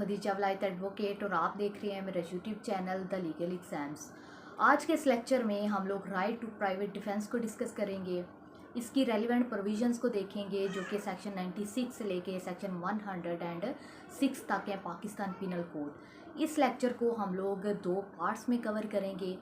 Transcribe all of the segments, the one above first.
Khadija Wilayat advocate और आप देख रहे हैं मेरा YouTube channel the legal exams. आज के इस लेक्चर में हम लोग राइट टू प्राइवेट डिफेंस को डिस्कस करेंगे। इसकी रेलिवेंट प्रोविजंस को देखेंगे जो कि सेक्शन 96 से लेके सेक्शन 106 तक है पाकिस्तान पिनल कोड। इस लेक्चर को हम लोग दो पार्ट्स में कवर करेंगे।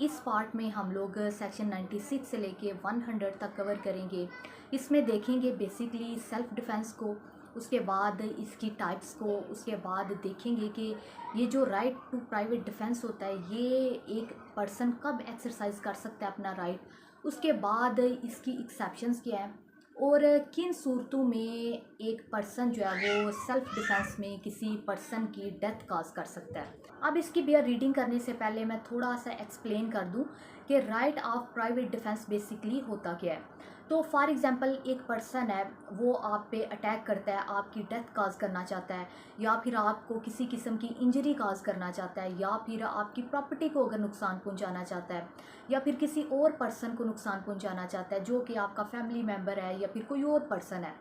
इस पार्ट में हम लोग सेक्शन 96 से लेके 100 तक कवर करेंगे। इसमें देखेंगे बेसिकली सेल्फ डिफेंस को, उसके बाद इसकी टाइप्स को, उसके बाद देखेंगे कि ये जो राइट टू प्राइवेट डिफेंस होता है ये एक पर्सन कब एक्सरसाइज कर सकता है अपना राइट, उसके बाद इसकी एक्सेप्शंस क्या है और किन सूरतों में एक पर्सन जो है वो सेल्फ डिफेंस में किसी पर्सन की डेथ काज कर सकता है। अब इसकी बेयर रीडिंग करने से पहले मैं थोड़ा सा एक्सप्लेन कर दूं कि right of private defence basically होता क्या है। तो फॉर एग्जांपल एक पर्सन है, वो आप पे अटैक करता है, आपकी डेथ काज करना चाहता है या फिर आपको किसी किस्म की इंजरी काज करना चाहता है या फिर आपकी प्रॉपर्टी को अगर नुकसान पहुंचाना चाहता है या फिर किसी और पर्सन को नुकसान पहुंचाना चाहता है जो कि आपका फैमिली मेम्बर है या फिर कोई और पर्सन है।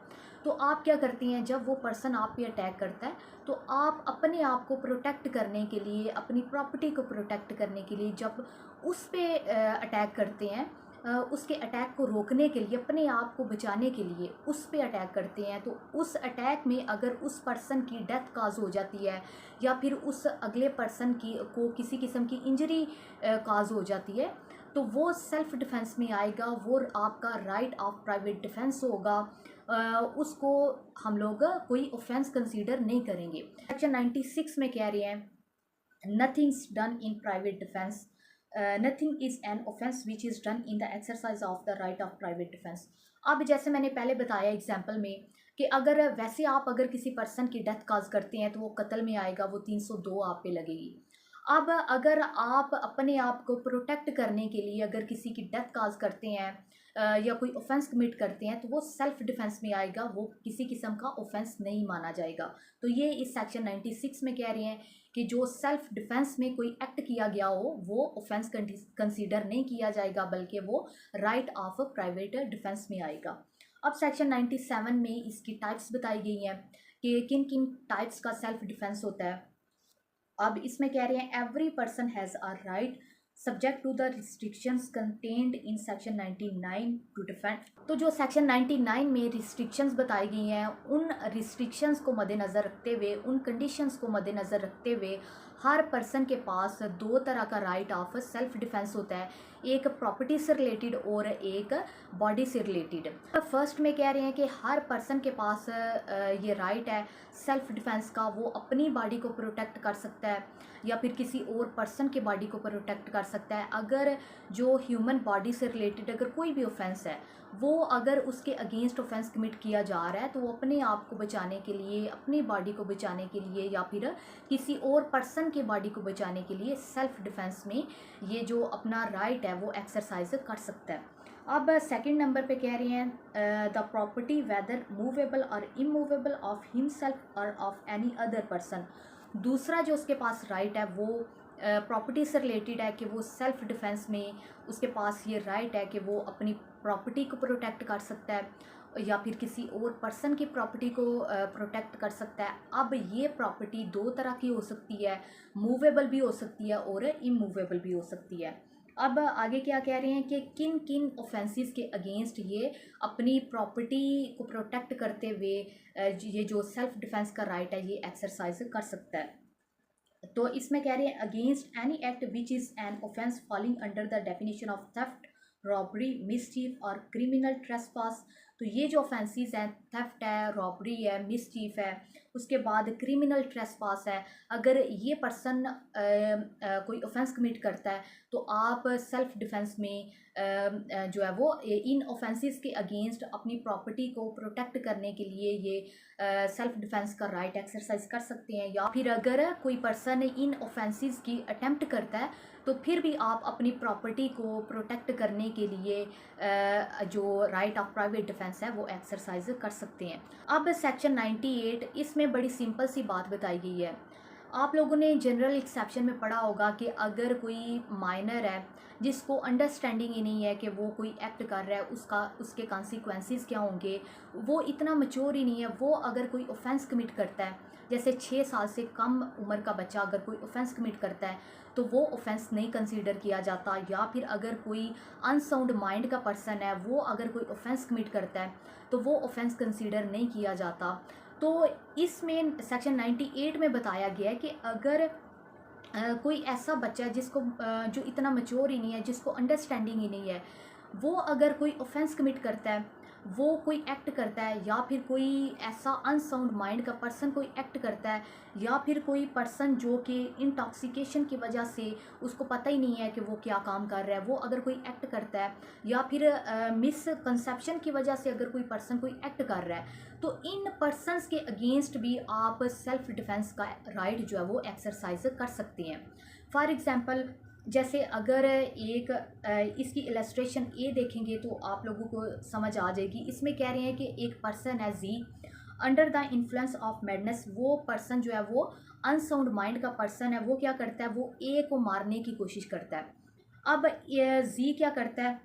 तो आप क्या करती हैं, जब वो पर्सन आप पे अटैक करता है तो आप अपने आप को प्रोटेक्ट करने के लिए, अपनी प्रॉपर्टी को प्रोटेक्ट करने के लिए जब उस पे अटैक करते हैं, उसके अटैक को रोकने के लिए, अपने आप को बचाने के लिए उस पे अटैक करते हैं, तो उस अटैक में अगर उस पर्सन की डेथ काज हो जाती है या फिर उस अगले पर्सन को किसी किस्म की इंजरी काज हो जाती है तो वो सेल्फ डिफेंस में आएगा, वो आपका राइट ऑफ प्राइवेट डिफेंस होगा। उसको हम लोग कोई ऑफेंस कंसीडर नहीं करेंगे। सेक्शन 96 में कह रहे हैं nothings done in private defence, nothing is an offence which is done in the exercise of the right of private defence. अब जैसे मैंने पहले बताया एग्जाम्पल में कि अगर वैसे आप अगर किसी पर्सन की डेथ काज करते हैं तो वो कत्ल में आएगा, वो 302 आप पे लगेगी। अब अगर आप अपने आप को प्रोटेक्ट करने के लिए अगर किसी की डेथ काज करते हैं या कोई ऑफेंस कमिट करते हैं तो वो सेल्फ डिफेंस में आएगा, वो किसी किस्म का ऑफेंस नहीं माना जाएगा। तो ये इस सेक्शन 96 में कह रहे हैं कि जो सेल्फ डिफेंस में कोई एक्ट किया गया हो वो ऑफेंस कंसीडर नहीं किया जाएगा, बल्कि वो राइट ऑफ प्राइवेट डिफेंस में आएगा। अब सेक्शन 97 में इसकी टाइप्स बताई गई हैं कि किन किन टाइप्स का सेल्फ डिफेंस होता है। अब इसमें कह रहे हैं every person has a right subject to the restrictions contained in section 99 to defend. तो जो सेक्शन 99 में रिस्ट्रिक्शंस बताई गई हैं उन रिस्ट्रिक्शंस को मद्देनज़र रखते हुए, उन कंडीशंस को मद्देनज़र रखते हुए हर पर्सन के पास दो तरह का राइट ऑफ सेल्फ डिफेंस होता है, एक प्रॉपर्टी से रिलेटेड और एक बॉडी से रिलेटेड। फर्स्ट में कह रहे हैं कि हर पर्सन के पास ये राइट है सेल्फ डिफेंस का, वो अपनी बॉडी को प्रोटेक्ट कर सकता है या फिर किसी और पर्सन के बॉडी को प्रोटेक्ट कर सकता है। अगर जो ह्यूमन बॉडी से रिलेटेड अगर कोई भी ऑफेंस है वो अगर उसके अगेंस्ट ऑफेंस कमिट किया जा रहा है तो वो अपने आप को बचाने के लिए, अपनी बॉडी को बचाने के लिए या फिर किसी और पर्सन के बॉडी को बचाने के लिए सेल्फ डिफेंस में ये जो अपना राइट है वो एक्सरसाइज कर सकता है। अब सेकंड नंबर पे कह रहे हैं द प्रॉपर्टी वेदर मूवेबल और इमूवेबल ऑफ हिमसेल्फ और ऑफ एनी अदर पर्सन। दूसरा जो उसके पास राइट है वो प्रॉपर्टी से रिलेटेड है कि वो सेल्फ डिफेंस में उसके पास ये राइट है कि वो अपनी प्रॉपर्टी को प्रोटेक्ट कर सकता है या फिर किसी और पर्सन की प्रॉपर्टी को प्रोटेक्ट कर सकता है। अब ये प्रॉपर्टी दो तरह की हो सकती है, मूवेबल भी हो सकती है और इमूवेबल भी हो सकती है। अब आगे क्या कह रहे हैं कि किन किन ऑफेंसेस के अगेंस्ट ये अपनी प्रॉपर्टी को प्रोटेक्ट करते हुए ये जो सेल्फ डिफेंस का राइट है ये एक्सरसाइज कर सकता है। तो इसमें कह रहे हैं against any act which is an offence falling under the definition of theft, robbery, mischief और क्रिमिनल ट्रेसपास। तो ये जो ऑफेंसेस हैं, थेफ्ट है, रॉबरी है, मिसचीफ है, उसके बाद क्रिमिनल ट्रेसपास है। अगर ये पर्सन कोई ऑफेंस कमिट करता है तो आप सेल्फ डिफेंस में जो है वो इन ऑफेंसेस के अगेंस्ट अपनी प्रॉपर्टी को प्रोटेक्ट करने के लिए ये सेल्फ डिफेंस का राइट एक्सरसाइज कर सकते हैं। या फिर अगर कोई पर्सन इन ऑफेंसेस की अटेम्प्ट करता है तो फिर भी आप अपनी प्रॉपर्टी को प्रोटेक्ट करने के लिए जो राइट ऑफ प्राइवेट डिफेंस है वो एक्सरसाइज कर सकते हैं। अब सेक्शन 98 इसमें बड़ी सिंपल सी बात बताई गई है। आप लोगों ने जनरल एक्सेप्शन में पढ़ा होगा कि अगर कोई माइनर है जिसको अंडरस्टैंडिंग ही नहीं है कि वो कोई एक्ट कर रहा है, उसके कॉन्सिक्वेंसेस क्या होंगे, वो इतना मैच्योर ही नहीं है, वो अगर कोई ऑफेंस कमिट करता है, जैसे 6 साल से कम उम्र का बच्चा अगर कोई ऑफेंस कमिट करता है तो वो ऑफेंस नहीं कंसीडर किया जाता। या फिर अगर कोई अनसाउंड माइंड का पर्सन है, वो अगर कोई ऑफेंस कमिट करता है तो वो ऑफेंस कंसीडर नहीं किया जाता। तो इसमें सेक्शन 98 में बताया गया है कि अगर कोई ऐसा बच्चा है जिसको जो इतना मैच्योर ही नहीं है, जिसको अंडरस्टैंडिंग ही नहीं है, वो अगर कोई ऑफेंस कमिट करता है, वो कोई एक्ट करता है, या फिर कोई ऐसा अनसाउंड माइंड का पर्सन कोई एक्ट करता है, या फिर कोई पर्सन जो कि इंटॉक्सिकेशन की वजह से उसको पता ही नहीं है कि वो क्या काम कर रहा है, वो अगर कोई एक्ट करता है, या फिर मिसकंसेप्शन की वजह से अगर कोई पर्सन कोई एक्ट कर रहा है, तो इन पर्सनस के अगेंस्ट भी आप सेल्फ डिफेंस का राइट जो है वो एक्सरसाइज कर सकते हैं। फॉर एग्जांपल, जैसे अगर एक इसकी इलस्ट्रेशन ए देखेंगे तो आप लोगों को समझ आ जाएगी। इसमें कह रहे हैं कि एक पर्सन है G, under the influence of madness, वो पर्सन जो है वो अनसाउंड माइंड का पर्सन है, वो क्या करता है, वो ए को मारने की कोशिश करता है। अब जी क्या करता है,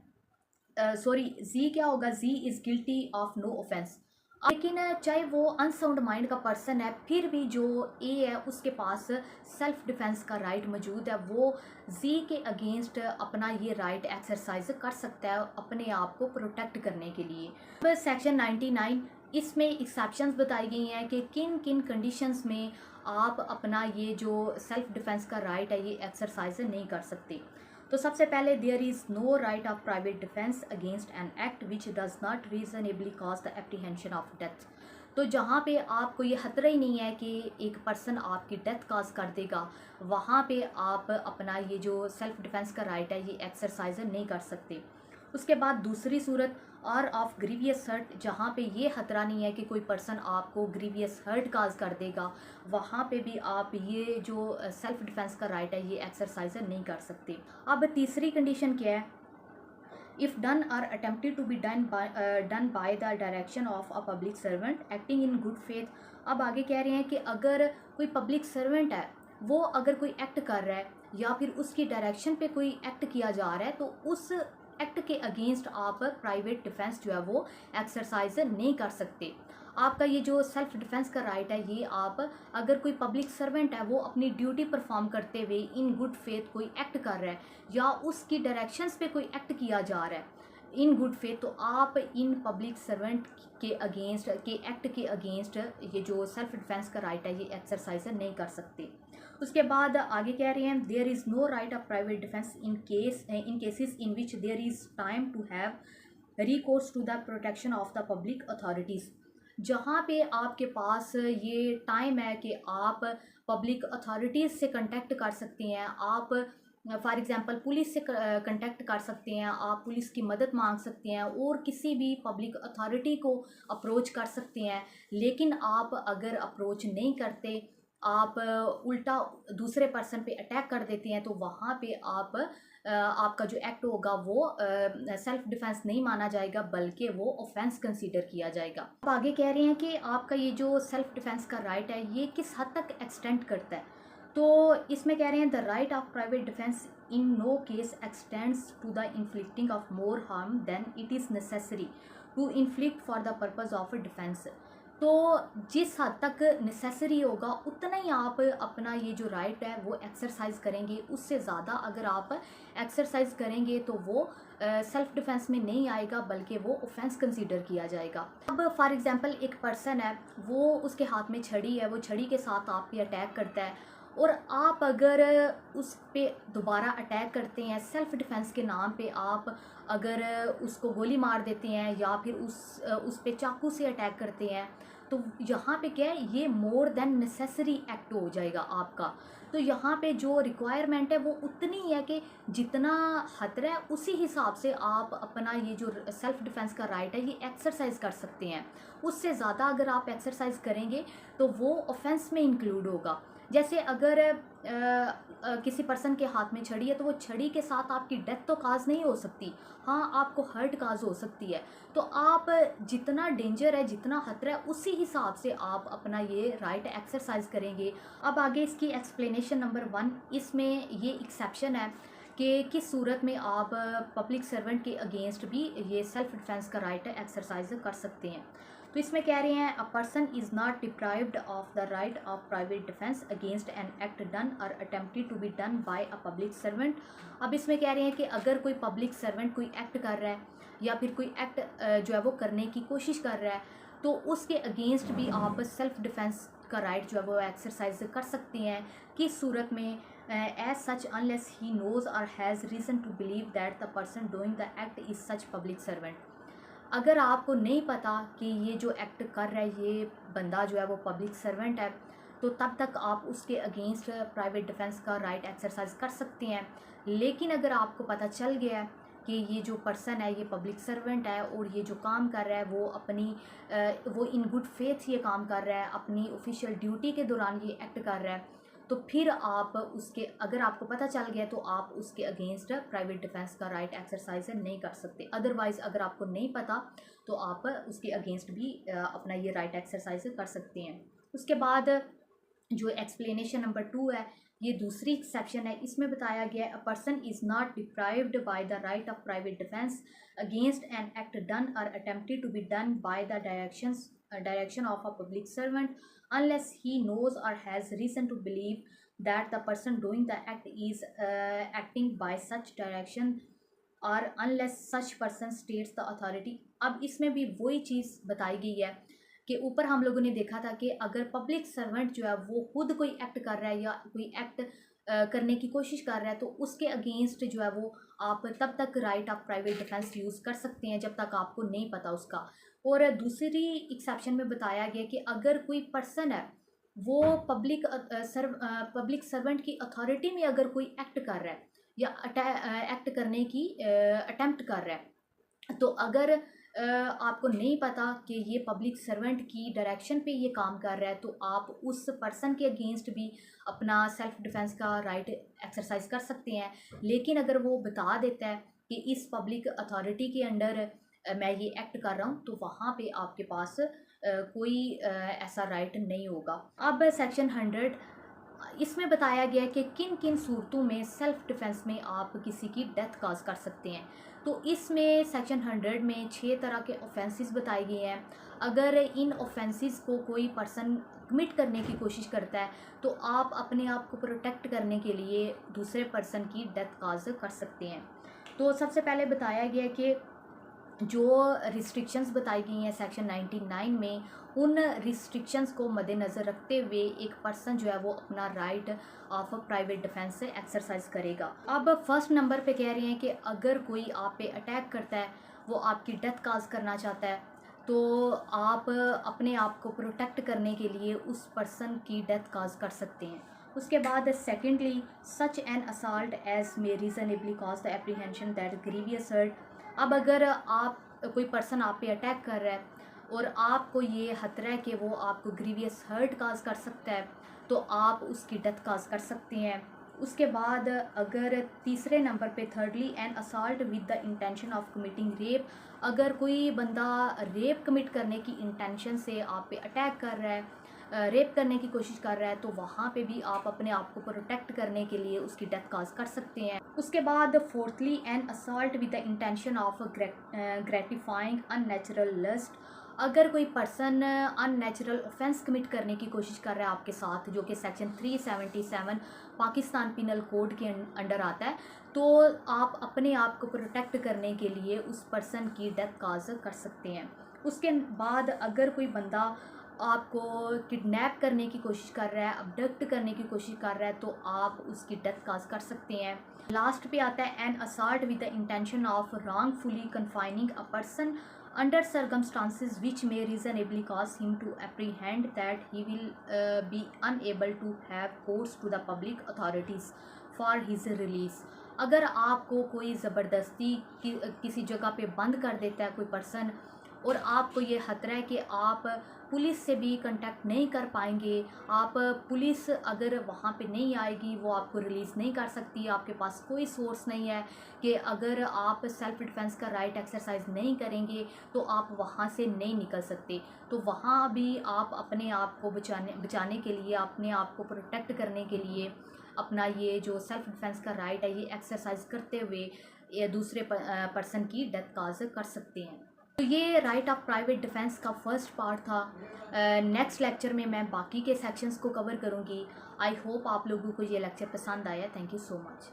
जी क्या होगा, G is guilty of no offence. लेकिन चाहे वो अनसाउंड माइंड का पर्सन है, फिर भी जो ए है उसके पास सेल्फ डिफेंस का राइट मौजूद है, वो जी के अगेंस्ट अपना ये राइट एक्सरसाइज कर सकता है अपने आप को प्रोटेक्ट करने के लिए। अब सेक्शन 99, इसमें एक्सेप्शंस बताई गई हैं कि किन किन कंडीशंस में आप अपना ये जो सेल्फ डिफेंस का राइट है ये एक्सरसाइज नहीं कर सकते। तो सबसे पहले, there is no right of private defence against an act which does not reasonably cause the apprehension of death. तो जहाँ पे आपको ये खतरा ही नहीं है कि एक पर्सन आपकी डेथ काज कर देगा, वहाँ पे आप अपना ये जो सेल्फ डिफेंस का राइट है ये एक्सरसाइज नहीं कर सकते। उसके बाद दूसरी सूरत, और ऑफ ग्रीवियस हर्ट, जहाँ पे ये खतरा नहीं है कि कोई पर्सन आपको ग्रीवियस हर्ट काज कर देगा, वहाँ पे भी आप ये जो सेल्फ डिफेंस का राइट है ये एक्सरसाइज नहीं कर सकते। अब तीसरी कंडीशन क्या है, if done or attempted to be done by the direction of a public servant acting in good faith. अब आगे कह रहे हैं कि अगर कोई पब्लिक सर्वेंट है, वो अगर कोई एक्ट कर रहा है या फिर उसकी डायरेक्शन पे कोई एक्ट किया जा रहा है, तो उस एक्ट के अगेंस्ट आप प्राइवेट डिफेंस जो है वो एक्सरसाइज नहीं कर सकते। आपका ये जो सेल्फ डिफेंस का राइट है ये आप, अगर कोई पब्लिक सर्वेंट है वो अपनी ड्यूटी परफॉर्म करते हुए इन गुड फेथ कोई एक्ट कर रहा है या उसकी डायरेक्शंस पे कोई एक्ट किया जा रहा है इन गुड फेथ, तो आप इन पब्लिक सर्वेंट के अगेंस्ट के एक्ट के अगेंस्ट ये जो सेल्फ डिफेंस का राइट है ये एक्सरसाइज नहीं कर सकते। उसके बाद आगे कह रहे हैं, there is no right of private defence in cases in which there is time to have recourse to the protection of the public authorities. जहाँ पे आपके पास ये टाइम है कि आप पब्लिक अथॉरिटीज़ से कांटेक्ट कर सकते हैं, आप फॉर एग्ज़ाम्पल पुलिस से कांटेक्ट कर सकते हैं, आप पुलिस की मदद मांग सकते हैं और किसी भी पब्लिक अथॉरिटी को अप्रोच कर सकते हैं। लेकिन आप अगर अप्रोच नहीं करते, आप उल्टा दूसरे पर्सन पे अटैक कर देते हैं, तो वहाँ पे आपका जो एक्ट होगा वो सेल्फ डिफेंस नहीं माना जाएगा, बल्कि वो ऑफेंस कंसीडर किया जाएगा। अब आगे कह रहे हैं कि आपका ये जो सेल्फ डिफेंस का राइट है ये किस हद तक एक्सटेंड करता है। तो इसमें कह रहे हैं, the right of private defence in no case extends to the inflicting of more harm than it is necessary to inflict for the purpose of defence. तो जिस हद तक नेसेसरी होगा उतना ही आप अपना ये जो राइट है वो एक्सरसाइज करेंगे, उससे ज़्यादा अगर आप एक्सरसाइज करेंगे तो वो सेल्फ डिफेंस में नहीं आएगा, बल्कि वो ऑफेंस कंसीडर किया जाएगा। अब फॉर एग्जांपल एक पर्सन है, वो उसके हाथ में छड़ी है, वो छड़ी के साथ आप पे अटैक करता है और आप अगर उस पे दोबारा अटैक करते हैं, सेल्फ डिफेंस के नाम पे आप अगर उसको गोली मार देते हैं या फिर उस पे चाकू से अटैक करते हैं, तो यहाँ पे क्या है, ये मोर देन नेसेसरी एक्ट हो जाएगा आपका। तो यहाँ पे जो रिक्वायरमेंट है वो उतनी ही है कि जितना खतरा है उसी हिसाब से आप अपना ये जो सेल्फ डिफेंस का राइट है ये एक्सरसाइज कर सकते हैं। उससे ज़्यादा अगर आप एक्सरसाइज करेंगे तो वो ऑफेंस में इंक्लूड होगा। जैसे अगर किसी पर्सन के हाथ में छड़ी है तो वो छड़ी के साथ आपकी डेथ तो काज नहीं हो सकती, हाँ आपको हर्ट काज हो सकती है। तो आप जितना डेंजर है, जितना खतरा है, उसी हिसाब से आप अपना ये राइट एक्सरसाइज करेंगे। अब आगे इसकी एक्सप्लेनेशन नंबर 1, इसमें ये एक्सेप्शन है कि किस सूरत में आप पब्लिक सर्वेंट के अगेंस्ट भी ये सेल्फ डिफेंस का राइट एक्सरसाइज कर सकते हैं। तो इसमें कह रहे हैं a person is not deprived of the right of private defence against an act done और attempted to be done by a public servant. अब इसमें कह रहे हैं कि अगर कोई पब्लिक सर्वेंट कोई एक्ट कर रहा है या फिर कोई एक्ट जो है वो करने की कोशिश कर रहा है, तो उसके अगेंस्ट भी आप सेल्फ डिफेंस का राइट जो है वो एक्सरसाइज कर सकते हैं। किस सूरत में? As such unless he knows और has reason to believe that the person doing the act is such public servant. अगर आपको नहीं पता कि ये जो एक्ट कर रहा है ये बंदा जो है वो पब्लिक सर्वेंट है, तो तब तक आप उसके अगेंस्ट प्राइवेट डिफेंस का राइट एक्सरसाइज कर सकते हैं। लेकिन अगर आपको पता चल गया है कि ये जो पर्सन है ये पब्लिक सर्वेंट है और ये जो काम कर रहा है वो वो इन गुड फेथ ये काम कर रहा है, अपनी ऑफिशियल ड्यूटी के दौरान ये एक्ट कर रहा है, तो फिर आप उसके, अगर आपको पता चल गया तो आप उसके अगेंस्ट प्राइवेट डिफेंस का राइट एक्सरसाइज नहीं कर सकते। अदरवाइज़ अगर आपको नहीं पता तो आप उसके अगेंस्ट भी अपना ये राइट एक्सरसाइज कर सकते हैं। उसके बाद जो एक्सप्लेनेशन नंबर 2 है, ये दूसरी सेक्शन है, इसमें बताया गया है a person is not deprived by the right of private defence against an act done और attempted to be done by the direction of a public servant unless he knows or has reason to believe that the person doing the act is acting by such direction or unless such person states the authority। अब इसमें भी वही चीज़ बताई गई है कि ऊपर हम लोगों ने देखा था कि अगर पब्लिक सर्वेंट जो है वो खुद कोई एक्ट कर रहा है या कोई एक्ट करने की कोशिश कर रहा है, तो उसके अगेंस्ट जो है वो आप तब तक right of private defence use कर सकते हैं जब तक आपको नहीं पता उसका। और दूसरी एक्सेप्शन में बताया गया कि अगर कोई पर्सन है वो पब्लिक सर्वेंट की अथॉरिटी में अगर कोई एक्ट कर रहा है या एक्ट करने की अटेम्प्ट कर रहा है, तो अगर आपको नहीं पता कि ये पब्लिक सर्वेंट की डायरेक्शन पे ये काम कर रहा है, तो आप उस पर्सन के अगेंस्ट भी अपना सेल्फ डिफेंस का राइट एक्सरसाइज कर सकते हैं। लेकिन अगर वो बता देता है कि इस पब्लिक अथॉरिटी के अंडर मैं ये एक्ट कर रहा हूँ, तो वहाँ पे आपके पास कोई ऐसा राइट नहीं होगा। अब सेक्शन 100, इसमें बताया गया है कि किन किन सूरतों में सेल्फ डिफेंस में आप किसी की डेथ काज कर सकते हैं। तो इसमें सेक्शन 100 में 6 तरह के ऑफेंसेस बताए गए हैं। अगर इन ऑफेंसेस को कोई पर्सन कमिट करने की कोशिश करता है, तो आप अपने आप को प्रोटेक्ट करने के लिए दूसरे पर्सन की डेथ काज कर सकते हैं। तो सबसे पहले बताया गया है कि जो रिस्ट्रिक्शंस बताई गई हैं सेक्शन 99 में, उन रिस्ट्रिक्शंस को मद्देनज़र रखते हुए एक पर्सन जो है वो अपना राइट ऑफ प्राइवेट डिफेंस से एक्सरसाइज करेगा। अब फर्स्ट नंबर पे कह रहे हैं कि अगर कोई आप पे अटैक करता है, वो आपकी डेथ काज करना चाहता है, तो आप अपने आप को प्रोटेक्ट करने के लिए उस पर्सन की डेथ काज कर सकते हैं। उसके बाद secondly, such an assault as may reasonably cause the apprehension that grievous hurt. अब अगर आप कोई पर्सन आप पे अटैक कर रहा है और आपको ये खतरा है कि वो आपको ग्रीवियस हर्ट काज कर सकता है, तो आप उसकी डेथ काज कर सकते हैं। उसके बाद अगर तीसरे नंबर पे thirdly N assault with the intention of committing rape, अगर कोई बंदा रेप कमिट करने की इंटेंशन से आप पे अटैक कर रहा है, रेप करने की कोशिश कर रहा है, तो वहाँ पे भी आप अपने आप को प्रोटेक्ट करने के लिए उसकी डेथ काज कर सकते हैं। उसके बाद fourthly an assault with the intention of gratifying unnatural lust, अगर कोई पर्सन अननेचुरल ऑफेंस कमिट करने की कोशिश कर रहा है आपके साथ, जो कि सेक्शन 377 पाकिस्तान पिनल कोड के अंडर आता है, तो आप अपने आप को प्रोटेक्ट करने के लिए उस पर्सन की डेथ काज कर सकते हैं। उसके बाद अगर कोई बंदा आपको किडनैप करने की कोशिश कर रहा है, अबडक्ट करने की कोशिश कर रहा है, तो आप उसकी डेथ काज कर सकते हैं। लास्ट पे आता है an assault with the intention of wrongfully confining a person under circumstances which may reasonably cause him to apprehend that he will be unable to have course to the public authorities for his release. अगर आपको कोई ज़बरदस्ती किसी जगह पे बंद कर देता है कोई पर्सन, और आपको ये खतरा है कि आप पुलिस से भी कांटेक्ट नहीं कर पाएंगे। आप पुलिस अगर वहाँ पे नहीं आएगी, वो आपको रिलीज़ नहीं कर सकती। आपके पास कोई सोर्स नहीं है कि अगर आप सेल्फ़ डिफेंस का राइट एक्सरसाइज नहीं करेंगे तो आप वहाँ से नहीं निकल सकते। तो वहाँ भी आप अपने आप को बचाने के लिए, अपने आप को प्रोटेक्ट करने के लिए अपना ये जो सेल्फ़ डिफेंस का राइट है ये एक्सरसाइज करते हुए ये दूसरे पर्सन की डेथ काज कर सकते हैं। तो ये राइट ऑफ प्राइवेट डिफेंस का फर्स्ट पार्ट था। नेक्स्ट लेक्चर में मैं बाकी के सेक्शंस को कवर करूँगी। आई होप आप लोगों को ये लेक्चर पसंद आया। Thank you so much.